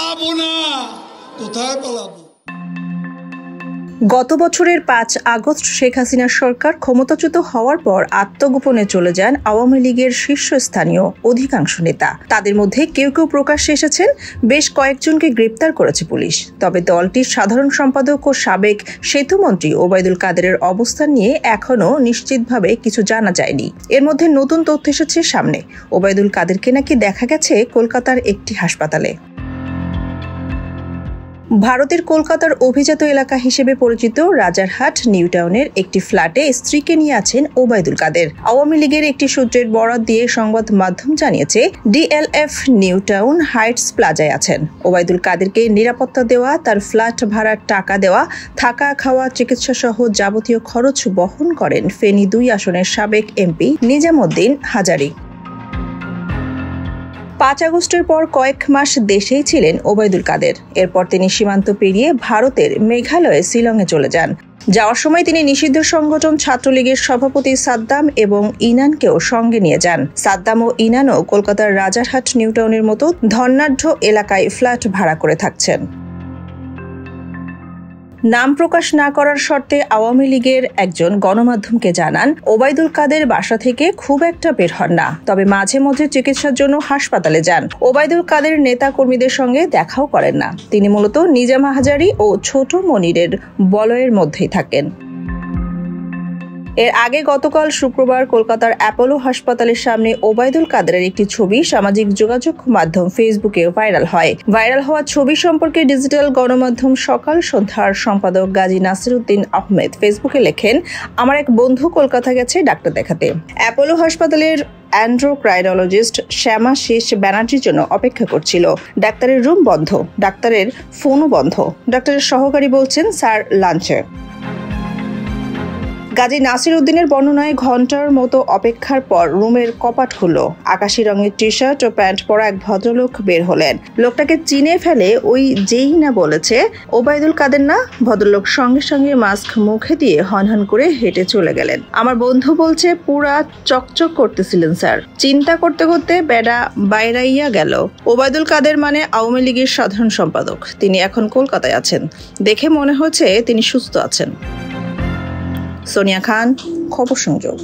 পালাবো না। কোথায় পালাবো? গত বছরের ৫ আগস্ট শেখ হাসিনার সরকার ক্ষমতাচ্যুত হওয়ার পর আত্মগোপনে চলে যান আওয়ামী লীগের শীর্ষস্থানীয় অধিকাংশ নেতা। তাদের মধ্যে কেউ কেউ প্রকাশ্যে এসেছেন, বেশ কয়েকজনকে গ্রেপ্তার করেছে পুলিশ। তবে দলটির সাধারণ সম্পাদক ও সাবেক সেতুমন্ত্রী ওবায়দুল কাদেরের অবস্থান নিয়ে এখনও নিশ্চিতভাবে কিছু জানা যায়নি। এর মধ্যে নতুন তথ্য এসেছে সামনে। ওবায়দুল কাদেরকে নাকি দেখা গেছে কলকাতার একটি হাসপাতালে। ভারতের কলকাতার অভিজাত এলাকা হিসেবে পরিচিত রাজারহাট নিউটাউনের একটি ফ্ল্যাটে স্ত্রীকে নিয়ে আছেন ওবায়দুল কাদের। আওয়ামী লীগের একটি সূত্রের বরাত দিয়ে সংবাদ মাধ্যম জানিয়েছে, ডিএলএফ নিউটাউন হাইটস প্লাজায় আছেন। ওবায়দুল কাদেরকে নিরাপত্তা দেওয়া, তার ফ্ল্যাট ভাড়ার টাকা দেওয়া, থাকা খাওয়া, চিকিৎসা সহ যাবতীয় খরচ বহন করেন ফেনী ২ আসনের সাবেক এমপি নিজামুদ্দিন হাজারী। ৫ আগস্টের পর কয়েক মাস দেশেই ছিলেন ওবায়দুল কাদের। এরপর তিনি সীমান্ত পেরিয়ে ভারতের মেঘালয়ে শিলংয়ে চলে যান। যাওয়ার সময় তিনি নিষিদ্ধ সংগঠন ছাত্রলীগের সভাপতি সাদ্দাম এবং ইনানকেও সঙ্গে নিয়ে যান। সাদ্দাম ও ইনানও কলকাতার রাজারহাট নিউটাউনের মতো ধনাঢ্য এলাকায় ফ্ল্যাট ভাড়া করে থাকছেন। নাম প্রকাশ না করার শর্তে আওয়ামী লীগের একজন গণমাধ্যমকে জানান, ওবায়দুল কাদের বাসা থেকে খুব একটা বের হন না, তবে মাঝে মধ্যে চিকিৎসার জন্য হাসপাতালে যান। ওবায়দুল কাদের নেতা কর্মীদের সঙ্গে দেখাও করেন না। তিনি মূলত নিজাম হাজারী ও ছোট মনিরের বলয়ের মধ্যেই থাকেন। এর আগে গতকাল শুক্রবার কলকাতার অ্যাপোলো হাসপাতালের সামনে ওবায়দুল কাদেরের একটি ছবি সামাজিক যোগাযোগ মাধ্যম ফেসবুকে ভাইরাল হয়। ভাইরাল হওয়া ছবি সম্পর্কে ডিজিটাল গণমাধ্যম সকাল সন্ধ্যার সম্পাদক গাজী নাসিরউদ্দিন আহমেদ ফেসবুকে লেখেন, আমার এক বন্ধু কলকাতা গেছে ডাক্তার দেখাতে। অ্যাপোলো হাসপাতালের অ্যান্ড্রোক্রাইনোলজিস্ট শ্যামাশিস ব্যানার্জির জন্য অপেক্ষা করছিল। ডাক্তারের রুম বন্ধ, ডাক্তারের ফোনও বন্ধ। ডাক্তারের সহকারী বলছেন, স্যার লাঞ্চে। গাজী নাসিরউদ্দিনের বর্ণনায় ঘণ্টার মতো অপেক্ষার পর রুমের কপাট খুলল। আকাশি রঙের টি শার্ট ও প্যান্ট পরা এক ভদ্রলোক বের হলেন। লোকটাকে চিনে ফেলে ওই যেই না বলেছে ওবায়দুল কাদের না, ভদ্রলোক সঙ্গে সঙ্গে মাস্ক মুখে দিয়ে হনহন করে হেঁটে চলে গেলেন। আমার বন্ধু বলছে, পুরা চকচক করতেছিলেন স্যার। চিন্তা করতে করতে বেডা বাইরাইয়া গেল। ওবায়দুল কাদের মানে আওয়ামী লীগের সাধারণ সম্পাদক। তিনি এখন কলকাতায় আছেন। দেখে মনে হচ্ছে তিনি সুস্থ আছেন। সোনিয়া খান, খবর সংযোগ।